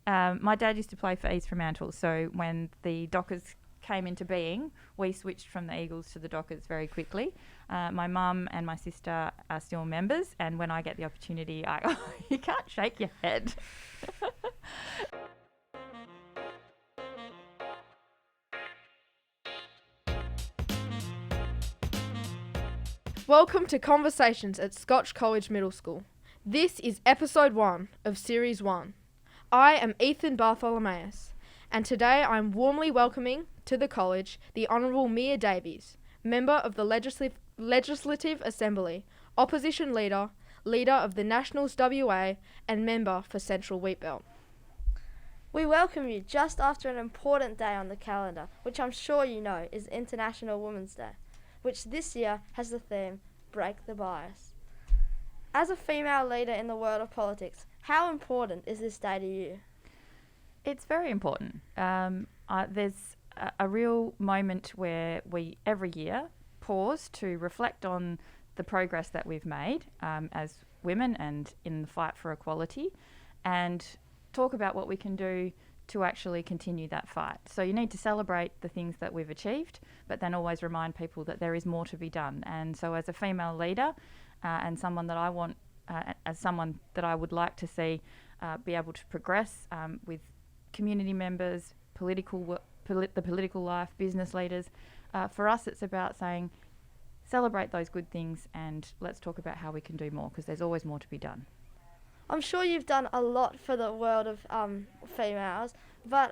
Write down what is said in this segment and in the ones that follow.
My dad used to play for East Fremantle, so when the Dockers came into being, we switched from the Eagles to the Dockers very quickly. My mum and my sister are still members, and when I get the opportunity, you can't shake your head. Welcome to Conversations at Scotch College Middle School. This is episode 1 of series 1. I am Ethan Bartholomeus, and today I am warmly welcoming to the college the Hon Mia Davies, member of the Legislative Assembly, opposition leader, leader of the Nationals WA, and member for Central Wheatbelt. We welcome you just after an important day on the calendar, which I'm sure you know is International Women's Day, which this year has the theme, Break the Bias. As a female leader in the world of politics, how important is this day to you? It's very important. There's a real moment where we, every year, pause to reflect on the progress that we've made as women and in the fight for equality, and talk about what we can do to actually continue that fight. So you need to celebrate the things that we've achieved, but then always remind people that there is more to be done. And so as a female leader and someone that I want, as someone that I would like to see be able to progress with community members, the political life, business leaders, for us it's about saying, celebrate those good things and let's talk about how we can do more, because there's always more to be done. I'm sure you've done a lot for the world of females, but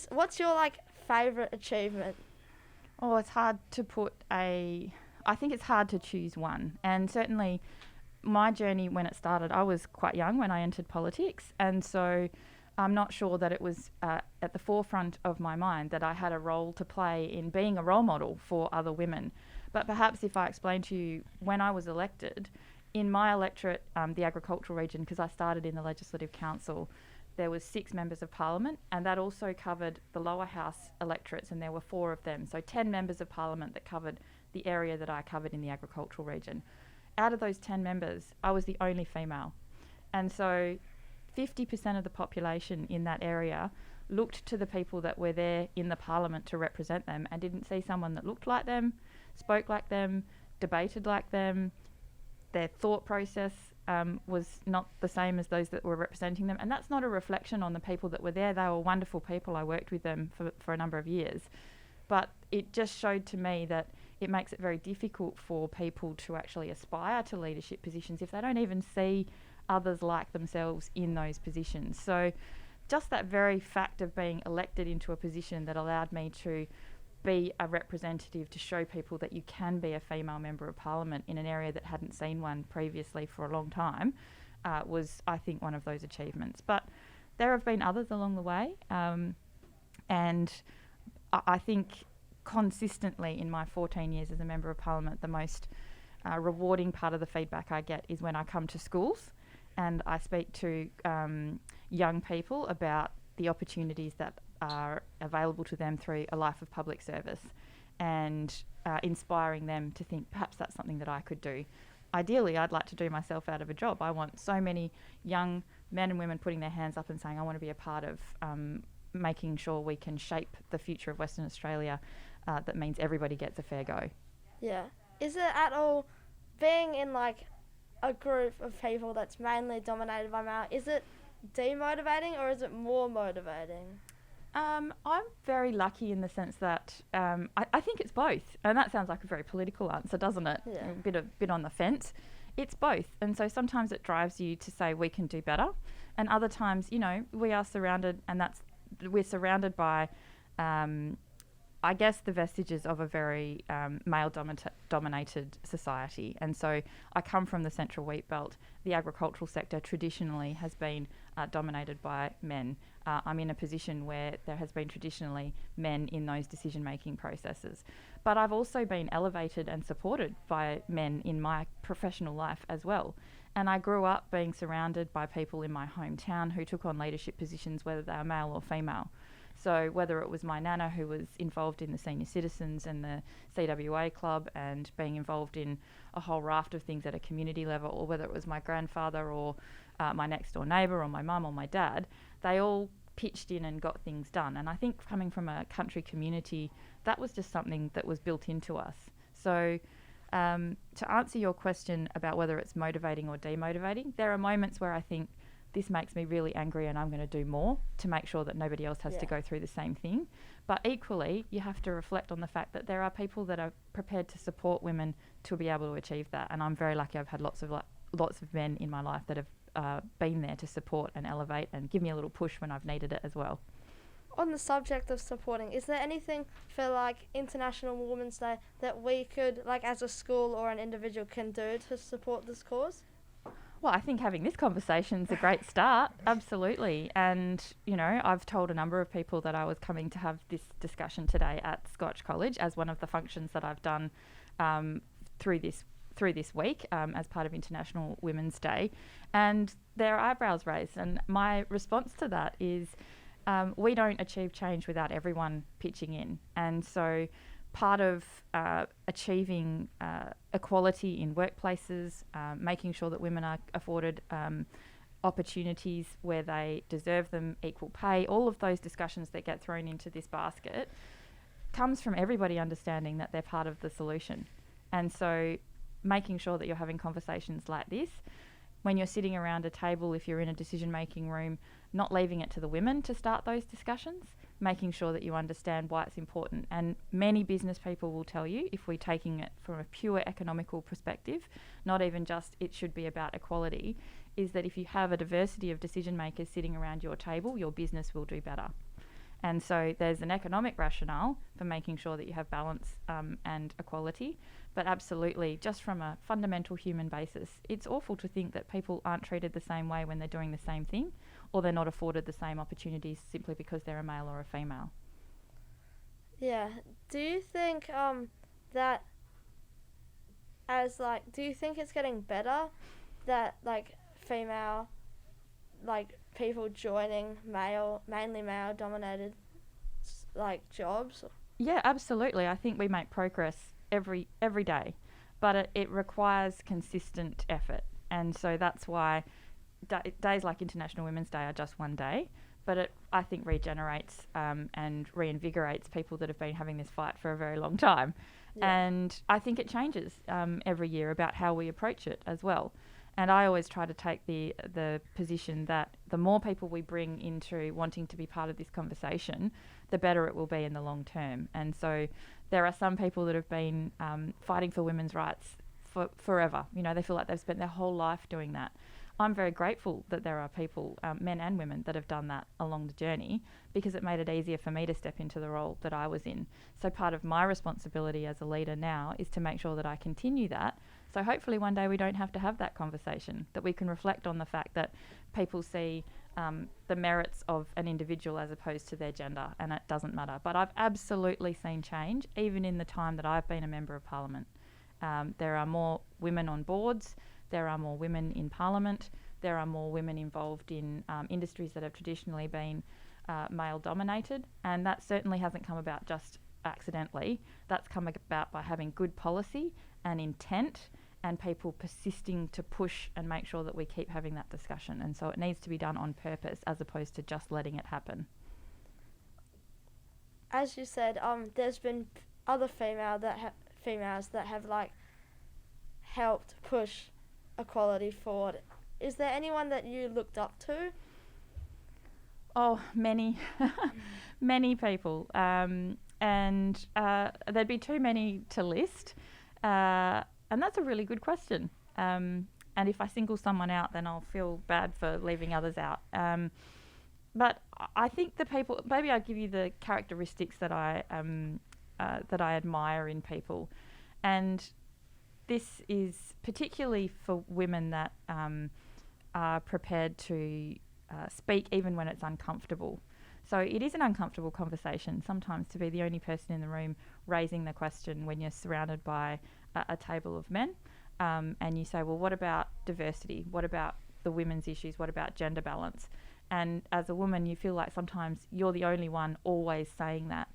what's your favourite achievement? Oh, it's hard to I think it's hard to choose one. And certainly my journey when it started, I was quite young when I entered politics, and so I'm not sure that it was at the forefront of my mind that I had a role to play in being a role model for other women. But perhaps if I explain to you, when I was elected, in my electorate, the agricultural region, because I started in the Legislative Council, there was 6 members of Parliament, and that also covered the lower house electorates, and there were 4 of them. So 10 members of Parliament that covered the area that I covered in the agricultural region. Out of those 10 members, I was the only female. And so 50% of the population in that area looked to the people that were there in the Parliament to represent them and didn't see someone that looked like them, spoke like them, debated like them. Their thought process was not the same as those that were representing them. And that's not a reflection on the people that were there. They were wonderful people. I worked with them for a number of years. But it just showed to me that it makes it very difficult for people to actually aspire to leadership positions if they don't even see others like themselves in those positions. So just that very fact of being elected into a position that allowed me to be a representative to show people that you can be a female member of Parliament in an area that hadn't seen one previously for a long time was, I think, one of those achievements. But there have been others along the way, and I think consistently in my 14 years as a member of Parliament, the most rewarding part of the feedback I get is when I come to schools and I speak to young people about the opportunities that are available to them through a life of public service, and inspiring them to think perhaps that's something that I could do. Ideally, I'd like to do myself out of a job. I want so many young men and women putting their hands up and saying, I want to be a part of making sure we can shape the future of Western Australia that means everybody gets a fair go. Yeah. Is it at all, being in a group of people that's mainly dominated by male, is it demotivating or is it more motivating? I'm very lucky in the sense that I think it's both, and that sounds like a very political answer, doesn't it? Yeah. A bit on the fence. It's both, and so sometimes it drives you to say we can do better, and other times, we are surrounded, and we're surrounded by, I guess, the vestiges of a very male-dominated society. And so I come from the Central Wheatbelt. The agricultural sector traditionally has been dominated by men. I'm in a position where there has been traditionally men in those decision-making processes. But I've also been elevated and supported by men in my professional life as well. And I grew up being surrounded by people in my hometown who took on leadership positions, whether they were male or female. So whether it was my nana, who was involved in the senior citizens and the CWA club and being involved in a whole raft of things at a community level, or whether it was my grandfather or my next door neighbour or my mum or my dad, they all pitched in and got things done. And I think coming from a country community, that was just something that was built into us. So to answer your question about whether it's motivating or demotivating, there are moments where I think this makes me really angry and I'm going to do more to make sure that nobody else has to go through the same thing. But equally, you have to reflect on the fact that there are people that are prepared to support women to be able to achieve that. And I'm very lucky. I've had lots of men in my life that have been there to support and elevate and give me a little push when I've needed it as well. On the subject of supporting, is there anything for like International Women's Day that we could, like as a school or an individual, can do to support this cause? Well, I think having this conversation is a great start, absolutely. And, you know, I've told a number of people that I was coming to have this discussion today at Scotch College as one of the functions that I've done through this week as part of International Women's Day. And their eyebrows raised. And my response to that is we don't achieve change without everyone pitching in. And so part of achieving equality in workplaces, making sure that women are afforded opportunities where they deserve them, equal pay, all of those discussions that get thrown into this basket comes from everybody understanding that they're part of the solution. And so making sure that you're having conversations like this, when you're sitting around a table, if you're in a decision-making room, not leaving it to the women to start those discussions, making sure that you understand why it's important. And many business people will tell you, if we're taking it from a pure economical perspective, not even just it should be about equality, is that if you have a diversity of decision makers sitting around your table, your business will do better. And so there's an economic rationale for making sure that you have balance and equality, but absolutely, just from a fundamental human basis, it's awful to think that people aren't treated the same way when they're doing the same thing, or they're not afforded the same opportunities simply because they're a male or a female. Yeah. Do you think do you think it's getting better that like female people joining mainly male dominated like jobs? Yeah, absolutely. I think we make progress every day, but it requires consistent effort. And so that's why days like International Women's Day are just one day, but it, I think, regenerates and reinvigorates people that have been having this fight for a very long time. Yeah. And I think it changes every year about how we approach it as well. And I always try to take the position that the more people we bring into wanting to be part of this conversation, the better it will be in the long term. And so there are some people that have been fighting for women's rights forever. You know, they feel like they've spent their whole life doing that. I'm very grateful that there are people, men and women, that have done that along the journey, because it made it easier for me to step into the role that I was in. So part of my responsibility as a leader now is to make sure that I continue that. So hopefully one day we don't have to have that conversation, that we can reflect on the fact that people see the merits of an individual as opposed to their gender, and it doesn't matter. But I've absolutely seen change, even in the time that I've been a Member of Parliament. There are more women on boards, there are more women in Parliament, there are more women involved in industries that have traditionally been male-dominated, and that certainly hasn't come about just accidentally. That's come about by having good policy and intent and people persisting to push and make sure that we keep having that discussion. And so it needs to be done on purpose as opposed to just letting it happen. As you said, there's been other females that have like helped push equality forward. Is there anyone that you looked up to? Oh, many, many people. And there'd be too many to list. And that's a really good question. And if I single someone out, then I'll feel bad for leaving others out. But I think the people, maybe I'll give you the characteristics that I admire in people. And this is particularly for women that are prepared to speak even when it's uncomfortable. So it is an uncomfortable conversation sometimes to be the only person in the room raising the question when you're surrounded by a table of men, and you say, well, what about diversity? What about the women's issues? What about gender balance? And as a woman, you feel like sometimes you're the only one always saying that.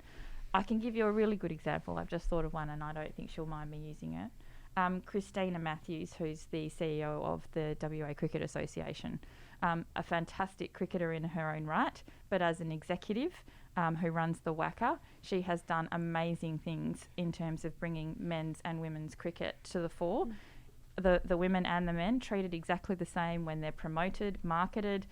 I can give you a really good example. I've just thought of one and I don't think she'll mind me using it. Christina Matthews, who's the CEO of the WA Cricket Association, a fantastic cricketer in her own right, but as an executive who runs the WACA, she has done amazing things in terms of bringing men's and women's cricket to the fore. The women and the men treated exactly the same when they're promoted, marketed,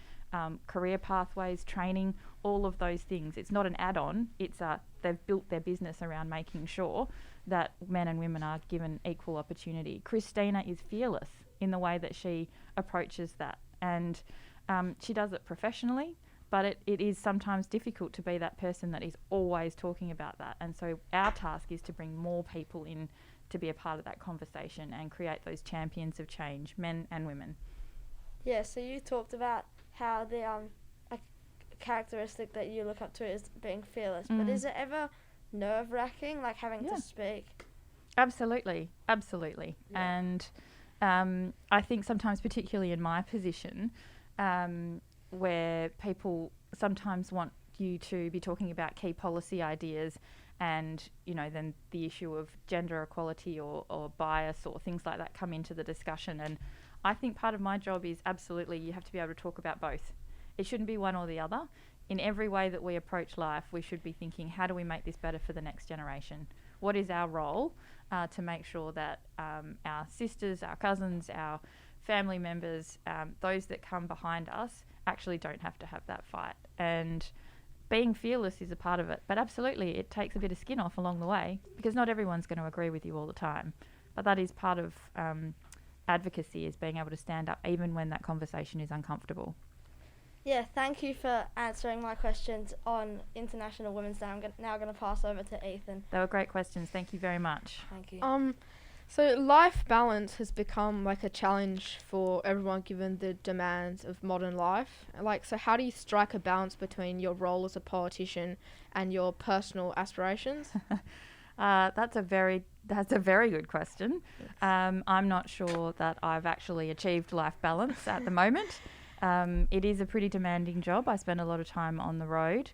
career pathways, training, all of those things. It's not an add-on, they've built their business around making sure that men and women are given equal opportunity. Christina is fearless in the way that she approaches that, and she does it professionally, but it is sometimes difficult to be that person that is always talking about that. And so our task is to bring more people in to be a part of that conversation and create those champions of change, men and women. Yeah, so you talked about how the a characteristic that you look up to is being fearless, but is it ever nerve-wracking, like having to speak? Absolutely. Yeah. And I think sometimes, particularly in my position, where people sometimes want you to be talking about key policy ideas and, then the issue of gender equality or bias or things like that come into the discussion. And I think part of my job is absolutely you have to be able to talk about both. It shouldn't be one or the other. In every way that we approach life, we should be thinking, how do we make this better for the next generation? What is our role to make sure that our sisters, our cousins, our family members, those that come behind us actually don't have to have that fight? And being fearless is a part of it, but absolutely it takes a bit of skin off along the way, because not everyone's going to agree with you all the time. But that is part of advocacy, is being able to stand up even when that conversation is uncomfortable. Yeah, thank you for answering my questions on International Women's Day. I'm now going to pass over to Ethan. They were great questions. Thank you very much. Thank you. So life balance has become like a challenge for everyone given the demands of modern life. So how do you strike a balance between your role as a politician and your personal aspirations? That's a very good question. Yes. I'm not sure that I've actually achieved life balance at the moment. It is a pretty demanding job. I spend a lot of time on the road.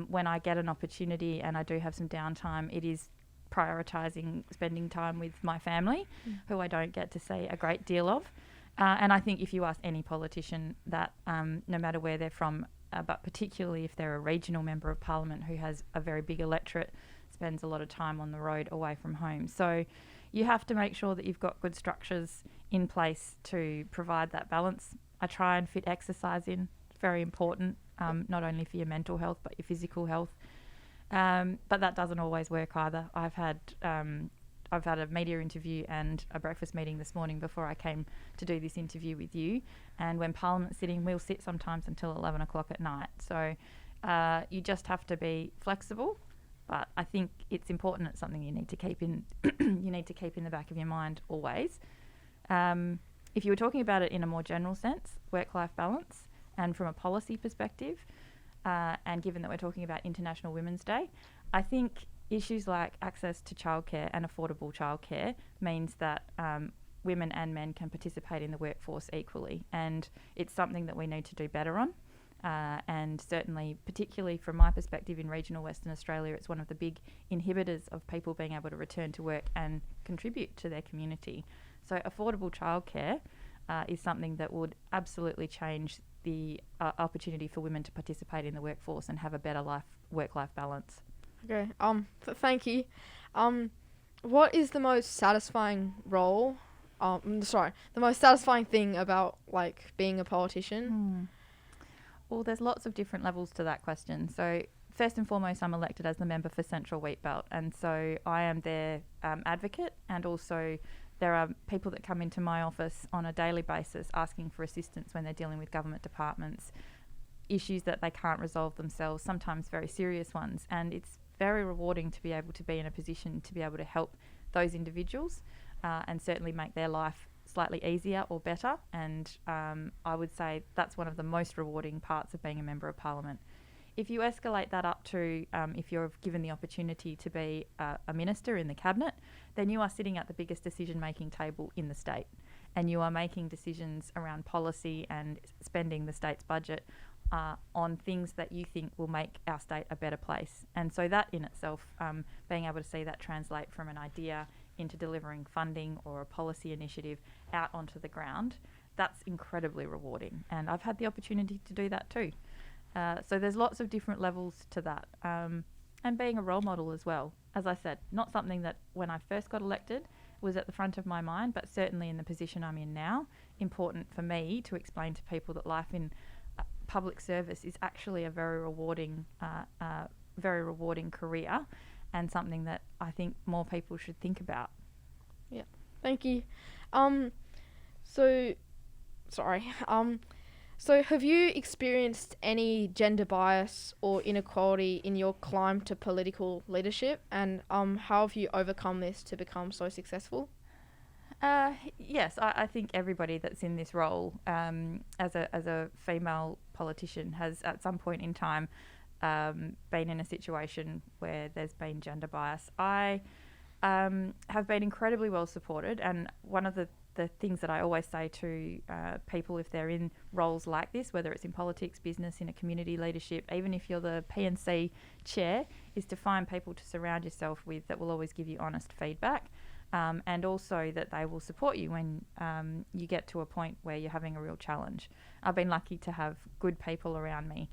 When I get an opportunity and I do have some downtime, it is prioritising spending time with my family, who I don't get to see a great deal of. And I think if you ask any politician that, no matter where they're from, but particularly if they're a regional member of parliament who has a very big electorate, spends a lot of time on the road away from home. So you have to make sure that you've got good structures in place to provide that balance. I try and fit exercise in. It's very important, not only for your mental health, but your physical health. But that doesn't always work either. I've had a media interview and a breakfast meeting this morning before I came to do this interview with you. And when Parliament's sitting, we'll sit sometimes until 11 o'clock at night. So you just have to be flexible. But I think it's important. It's something you need to keep in. You need to keep in the back of your mind always. If you were talking about it in a more general sense, work-life balance, and from a policy perspective, and given that we're talking about International Women's Day, I think issues like access to childcare and affordable childcare means that women and men can participate in the workforce equally, and it's something that we need to do better on. And certainly, particularly from my perspective in regional Western Australia, it's one of the big inhibitors of people being able to return to work and contribute to their community. So affordable childcare is something that would absolutely change the opportunity for women to participate in the workforce and have a better work-life balance. Okay. Thank you. What is the most satisfying role? The most satisfying thing about being a politician? Well, there's lots of different levels to that question. So first and foremost, I'm elected as the member for Central Wheatbelt, and so I am their advocate, and also there are people that come into my office on a daily basis asking for assistance when they're dealing with government departments, issues that they can't resolve themselves, sometimes very serious ones, and it's very rewarding to be able to be in a position to be able to help those individuals and certainly make their life slightly easier or better, and I would say that's one of the most rewarding parts of being a member of parliament. If you escalate that up to if you're given the opportunity to be a minister in the cabinet, then you are sitting at the biggest decision-making table in the state, and you are making decisions around policy and spending the state's budget on things that you think will make our state a better place. And so that in itself, being able to see that translate from an idea into delivering funding or a policy initiative out onto the ground, that's incredibly rewarding. And I've had the opportunity to do that too. So there's lots of different levels to that. And being a role model as well. As I said, not something that when I first got elected was at the front of my mind, but certainly in the position I'm in now, important for me to explain to people that life in public service is actually a very rewarding career, and something that I think more people should think about. Yeah, thank you. So have you experienced any gender bias or inequality in your climb to political leadership, and how have you overcome this to become so successful? Yes, I think everybody that's in this role as a female politician has at some point in time been in a situation where there's been gender bias. I have been incredibly well supported, and one of the things that I always say to people if they're in roles like this, whether it's in politics, business, in a community leadership, even if you're the PNC chair, is to find people to surround yourself with that will always give you honest feedback, and also that they will support you when you get to a point where you're having a real challenge. I've been lucky to have good people around me.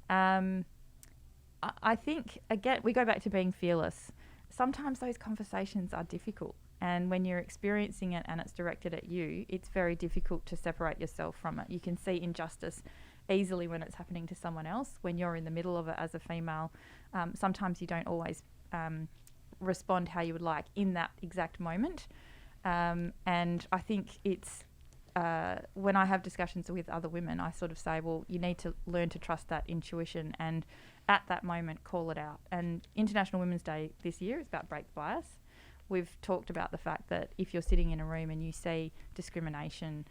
I think, again, we go back to being fearless. Sometimes those conversations are difficult. And when you're experiencing it and it's directed at you, it's very difficult to separate yourself from it. You can see injustice easily when it's happening to someone else. When you're in the middle of it as a female, sometimes you don't always respond how you would like in that exact moment. And I think it's when I have discussions with other women, I sort of say, well, you need to learn to trust that intuition and at that moment call it out. And International Women's Day this year is about break the bias. We've talked about the fact that if you're sitting in a room and you see discrimination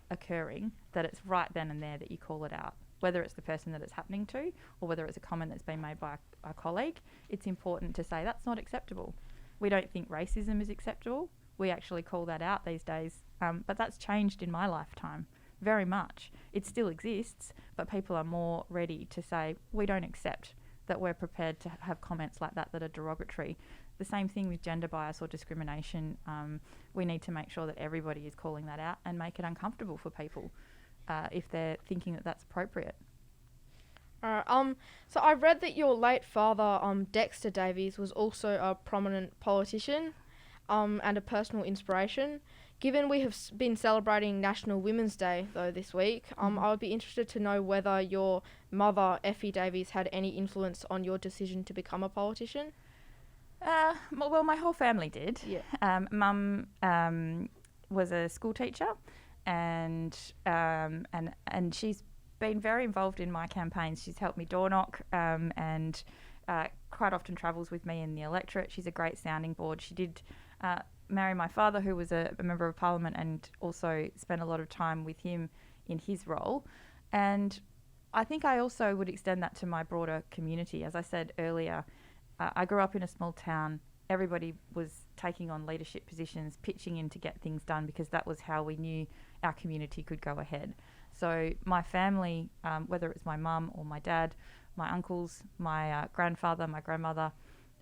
occurring, that it's right then and there that you call it out. Whether it's the person that it's happening to or whether it's a comment that's been made by a colleague, it's important to say that's not acceptable. We don't think racism is acceptable. We actually call that out these days, but that's changed in my lifetime very much. It still exists, but people are more ready to say, we don't accept that, we're prepared to have comments like that are derogatory. The same thing with gender bias or discrimination. We need to make sure that everybody is calling that out and make it uncomfortable for people if they're thinking that that's appropriate. So I read that your late father, Dexter Davies, was also a prominent politician and a personal inspiration. Given we have been celebrating National Women's Day, though, this week, I would be interested to know whether your mother, Effie Davies, had any influence on your decision to become a politician. Well, my whole family did. Yeah. Mum was a school teacher, and she's been very involved in my campaigns. She's helped me door knock, and quite often travels with me in the electorate. She's a great sounding board. She did marry my father, who was a member of parliament, and also spent a lot of time with him in his role. And I think I also would extend that to my broader community. As I said earlier, I grew up in a small town. Everybody was taking on leadership positions, pitching in to get things done because that was how we knew our community could go ahead. So my family, whether it was my mum or my dad, my uncles, my grandfather, my grandmother,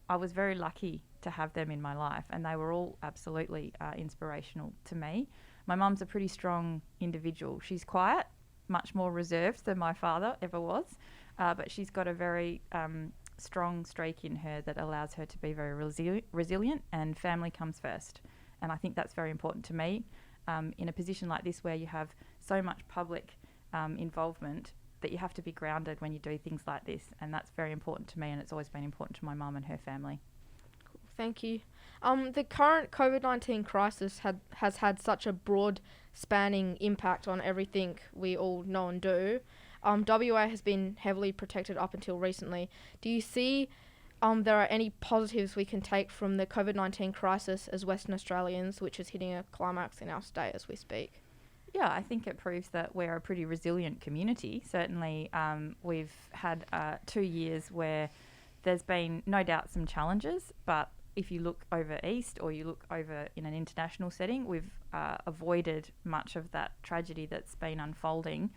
I was very lucky to have them in my life, and they were all absolutely inspirational to me. My mum's a pretty strong individual. She's quiet, much more reserved than my father ever was, but she's got a very strong streak in her that allows her to be very resilient, and family comes first. And I think that's very important to me. In a position like this where you have so much public involvement, that you have to be grounded when you do things like this, and that's very important to me, and it's always been important to my mum and her family. Thank you. The current COVID-19 crisis has had such a broad spanning impact on everything we all know and do. WA has been heavily protected up until recently. Do you see there are any positives we can take from the COVID-19 crisis as Western Australians, which is hitting a climax in our state as we speak? Yeah, I think it proves that we're a pretty resilient community. Certainly, we've had 2 years where there's been no doubt some challenges, but if you look over east or you look over in an international setting, we've avoided much of that tragedy that's been unfolding.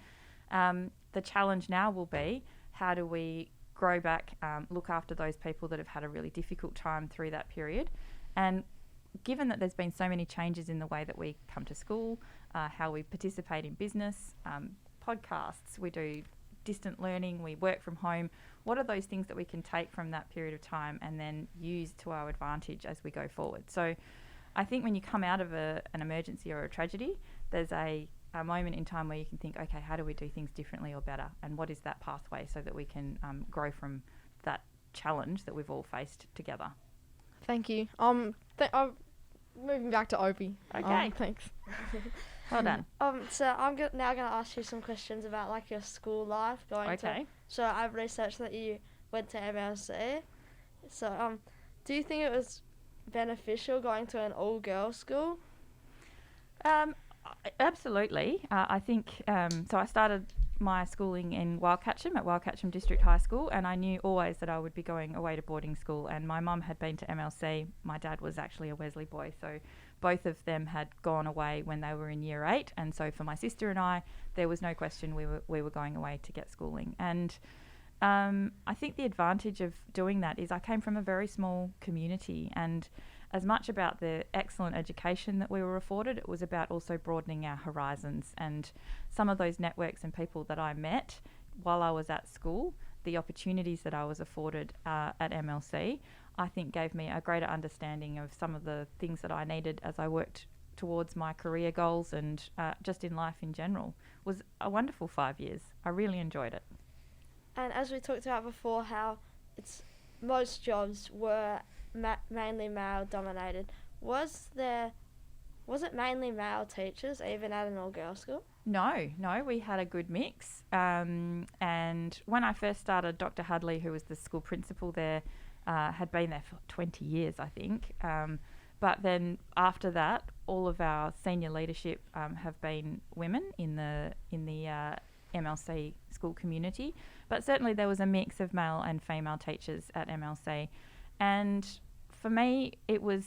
The challenge now will be, how do we grow back, look after those people that have had a really difficult time through that period? And given that there's been so many changes in the way that we come to school, how we participate in business, podcasts, we do distant learning, we work from home. What are those things that we can take from that period of time and then use to our advantage as we go forward? So I think when you come out of an emergency or a tragedy, there's a moment in time where you can think, okay, how do we do things differently or better? And what is that pathway so that we can grow from that challenge that we've all faced together? Thank you. Moving back to Obi. Okay. Thanks. Well done. So I'm now going to ask you some questions about like your school life So I've researched that you went to MLC. So do you think it was beneficial going to an all-girls school? Absolutely. I think so. I started my schooling in Wildcatcham at Wildcatcham District High School, and I knew always that I would be going away to boarding school. And my mum had been to MLC. My dad was actually a Wesley boy, so both of them had gone away when they were in year 8. And so for my sister and I, there was no question we were going away to get schooling. And I think the advantage of doing that is I came from a very small community, and as much about the excellent education that we were afforded, it was about also broadening our horizons. And some of those networks and people that I met while I was at school, the opportunities that I was afforded at MLC, I think gave me a greater understanding of some of the things that I needed as I worked towards my career goals and just in life in general. It was a wonderful 5 years. I really enjoyed it. And as we talked about before, how most jobs were mainly male dominated. Was it mainly male teachers even at an all-girls school? No, we had a good mix. And when I first started, Dr. Hudley, who was the school principal there, had been there for 20 years, I think. But then after that, all of our senior leadership have been women in the MLC school community. But certainly there was a mix of male and female teachers at MLC. And for me, it was,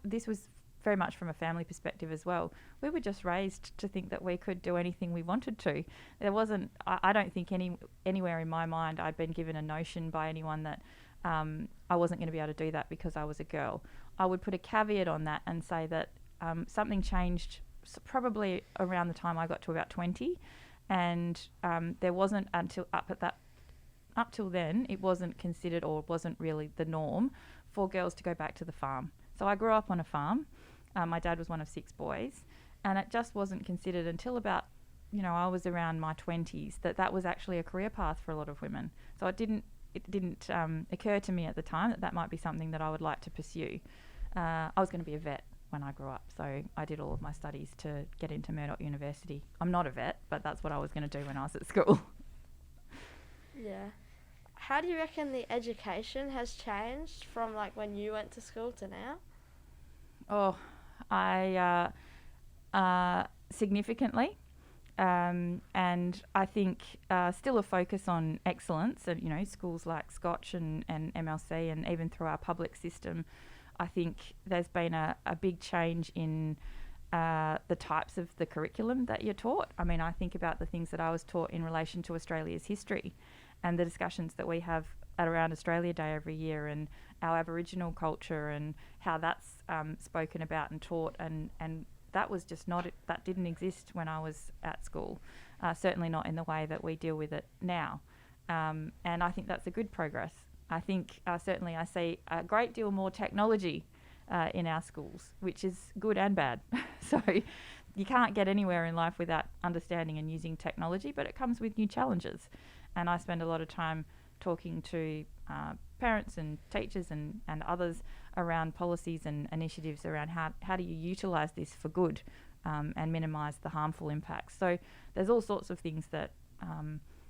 this was very much from a family perspective as well. We were just raised to think that we could do anything we wanted to. There wasn't, I don't think anywhere in my mind I'd been given a notion by anyone that I wasn't going to be able to do that because I was a girl. I would put a caveat on that and say that something changed probably around the time I got to about 20, and there wasn't up till then, it wasn't considered or wasn't really the norm for girls to go back to the farm. So I grew up on a farm. My dad was one of 6 boys, and it just wasn't considered until about, I was around my 20s that was actually a career path for a lot of women. So it didn't occur to me at the time that might be something that I would like to pursue. I was going to be a vet when I grew up, so I did all of my studies to get into Murdoch University. I'm not a vet, but that's what I was going to do when I was at school. Yeah. How do you reckon the education has changed from like when you went to school to now? Oh, significantly. And I think still a focus on excellence, and schools like Scotch and MLC, and even through our public system, I think there's been a big change in the types of the curriculum that you're taught. I mean, I think about the things that I was taught in relation to Australia's history and the discussions that we have at around Australia Day every year, and our Aboriginal culture and how that's spoken about and taught, and that was just that didn't exist when I was at school, certainly not in the way that we deal with it now. And I think that's a good progress. I think certainly I see a great deal more technology in our schools, which is good and bad. So you can't get anywhere in life without understanding and using technology, but it comes with new challenges. And I spend a lot of time talking to parents and teachers and others around policies and initiatives around how do you utilise this for good and minimise the harmful impacts. So there's all sorts of things that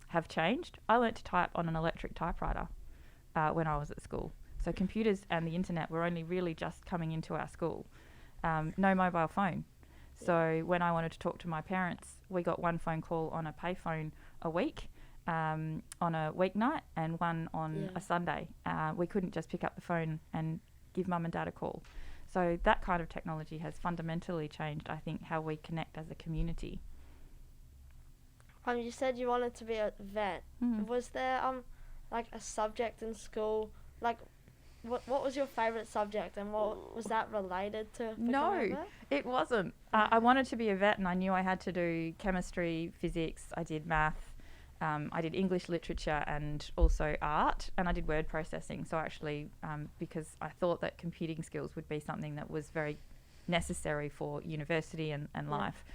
have changed. I learnt to type on an electric typewriter when I was at school. So computers and the internet were only really just coming into our school. No mobile phone. So when I wanted to talk to my parents, we got one phone call on a payphone a week, on a weeknight, and one on a Sunday. We couldn't just pick up the phone and give mum and dad a call. So that kind of technology has fundamentally changed, I think, how we connect as a community. You said you wanted to be a vet. Was there like a subject in school, like what was your favourite subject, and what was that related to becoming No, a vet? it wasn't. I wanted to be a vet, and I knew I had to do chemistry, physics, I did math, I did English literature and also art, and I did word processing. So actually, because I thought that computing skills would be something that was very necessary for university and life.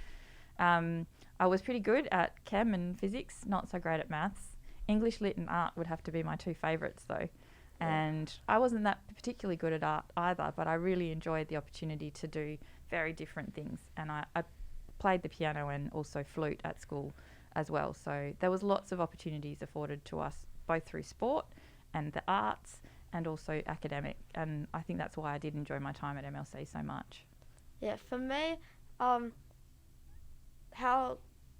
I was pretty good at chem and physics, not so great at maths. English lit and art would have to be my two favourites though. And I wasn't that particularly good at art either, but I really enjoyed the opportunity to do very different things. And I played the piano and also flute at school as well. So there was lots of opportunities afforded to us, both through sport and the arts and also academic. And I think that's why I did enjoy my time at MLC so much. Yeah, for me, how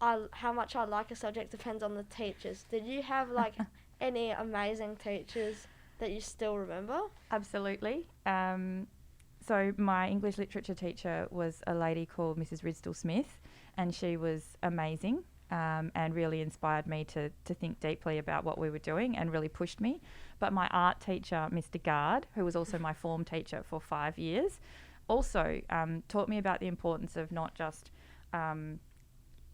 much I like a subject depends on the teachers. Did you have like any amazing teachers that you still remember? Absolutely. So my English literature teacher was a lady called Mrs. Ridsdale Smith, and she was amazing and really inspired me to think deeply about what we were doing and really pushed me. But my art teacher, Mr. Gard, who was also my form teacher for 5 years, also taught me about the importance of not just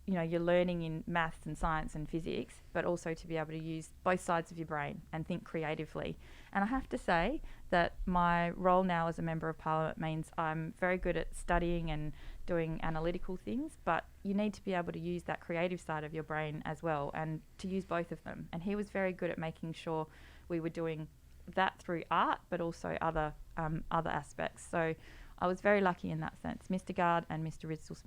you're learning in maths and science and physics, but also to be able to use both sides of your brain and think creatively. And I have to say that my role now as a Member of Parliament means I'm very good at studying and doing analytical things, but you need to be able to use that creative side of your brain as well, and to use both of them. And he was very good at making sure we were doing that through art, but also other aspects. So I was very lucky in that sense. Mr. Gard and Mrs. Ridsdale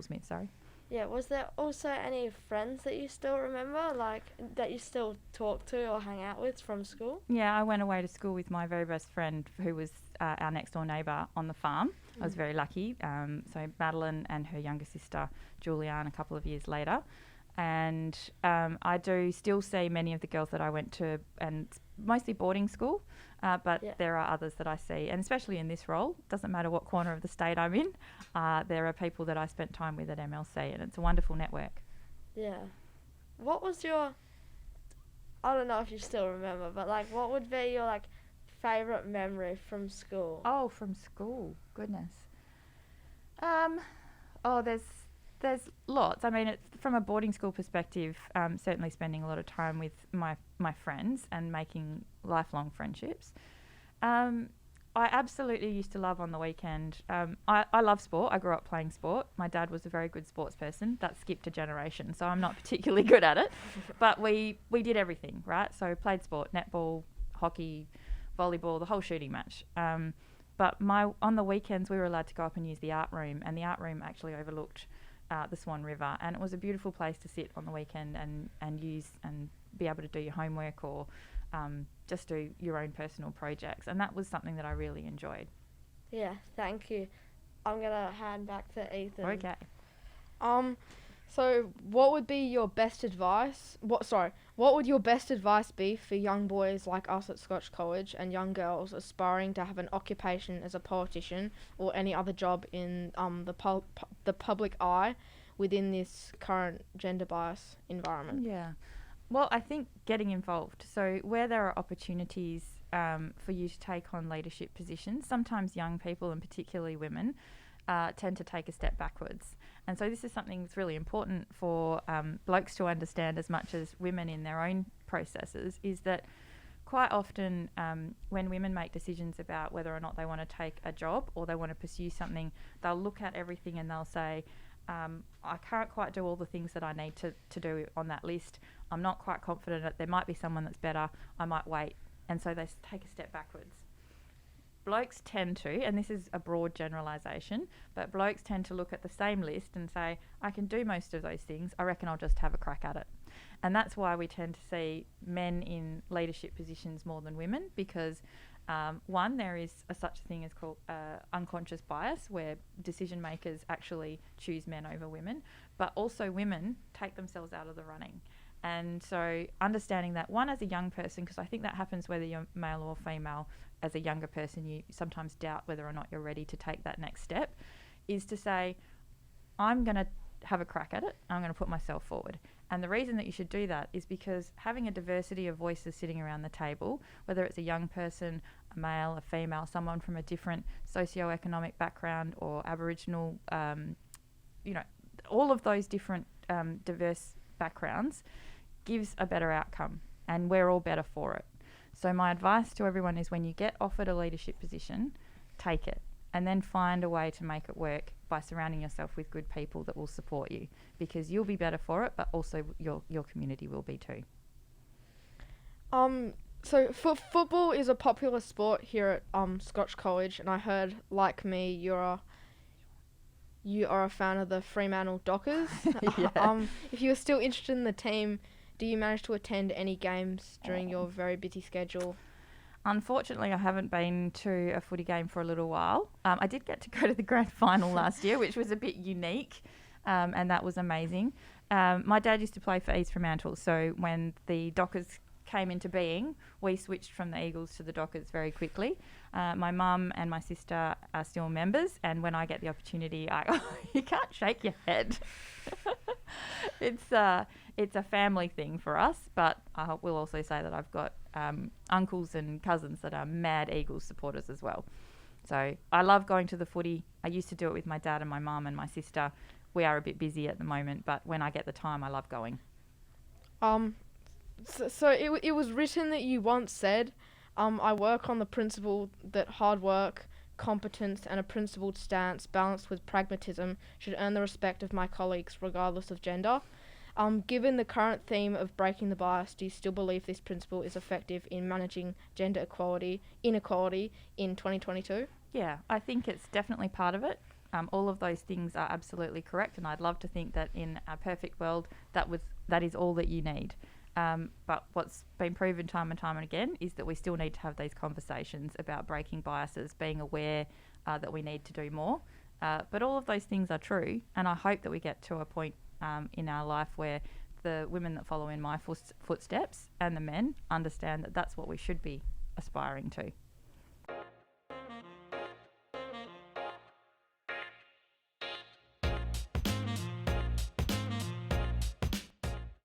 Smith, sorry. Yeah, was there also any friends that you still remember, like that you still talk to or hang out with from school? Yeah, I went away to school with my very best friend who was our next door neighbour on the farm. I was very lucky. So Madeline and her younger sister Julianne a couple of years later. And I do still see many of the girls that I went to, and mostly boarding school, but there are others that I see, and especially in this role, doesn't matter what corner of the state I'm in, there are people that I spent time with at MLC, and it's a wonderful network. Yeah. What was your, I don't know if you still remember, but like what would be your like favourite memory from school? Oh, from school, goodness. There's lots. I mean, from a boarding school perspective, certainly spending a lot of time with my friends and making lifelong friendships. I absolutely used to love on the weekend. I love sport. I grew up playing sport. My dad was a very good sports person. That skipped a generation, so I'm not particularly good at it. But we did everything, right? So played sport, netball, hockey, volleyball, the whole shooting match. But on the weekends, we were allowed to go up and use the art room, and the art room actually overlooked the Swan River, and it was a beautiful place to sit on the weekend and use and be able to do your homework or just do your own personal projects, and that was something that I really enjoyed. Yeah, thank you. I'm gonna hand back to Ethan. Okay. So what would be your best advice? What would your best advice be for young boys like us at Scotch College and young girls aspiring to have an occupation as a politician or any other job in the public eye within this current gender bias environment? Yeah. Well, I think getting involved. So where there are opportunities for you to take on leadership positions, sometimes young people and particularly women tend to take a step backwards. And so this is something that's really important for blokes to understand as much as women in their own processes, is that quite often when women make decisions about whether or not they want to take a job or they want to pursue something, they'll look at everything and they'll say, I can't quite do all the things that I need to do on that list. I'm not quite confident that there might be someone that's better. I might wait. And so they take a step backwards. Blokes tend to, and this is a broad generalisation, but blokes tend to look at the same list and say, I can do most of those things, I reckon I'll just have a crack at it. And that's why we tend to see men in leadership positions more than women, because one, there is such a thing as called unconscious bias, where decision makers actually choose men over women, but also women take themselves out of the running. And so understanding that, one, as a young person, because I think that happens whether you're male or female, as a younger person you sometimes doubt whether or not you're ready to take that next step, is to say, I'm going to have a crack at it, I'm going to put myself forward. And the reason that you should do that is because having a diversity of voices sitting around the table, whether it's a young person, a male, a female, someone from a different socio-economic background or Aboriginal, all of those different diverse backgrounds gives a better outcome, and we're all better for it. So my advice to everyone is when you get offered a leadership position, take it, and then find a way to make it work by surrounding yourself with good people that will support you, because you'll be better for it, but also your community will be too. So football is a popular sport here at Scotch College, and I heard, like me, you are a fan of the Fremantle Dockers. Yeah. If you are still interested in the team, do you manage to attend any games during your very busy schedule? Unfortunately, I haven't been to a footy game for a little while. I did get to go to the grand final last year, which was a bit unique, and that was amazing. My dad used to play for East Fremantle, so when the Dockers came into being, we switched from the Eagles to the Dockers very quickly. My mum and my sister are still members, and when I get the opportunity, you can't shake your head. It's a family thing for us, but I will also say that I've got uncles and cousins that are mad Eagles supporters as well. So I love going to the footy. I used to do it with my dad and my mum and my sister. We are a bit busy at the moment, but when I get the time, I love going. So it was written that you once said, I work on the principle that hard work, competence, and a principled stance balanced with pragmatism should earn the respect of my colleagues regardless of gender. Given the current theme of breaking the bias, do you still believe this principle is effective in managing gender inequality in 2022? Yeah, I think it's definitely part of it. All of those things are absolutely correct, and I'd love to think that in a perfect world that is all that you need. But what's been proven time and time again is that we still need to have these conversations about breaking biases, being aware that we need to do more. But all of those things are true, and I hope that we get to a point in our life where the women that follow in my footsteps and the men understand that that's what we should be aspiring to.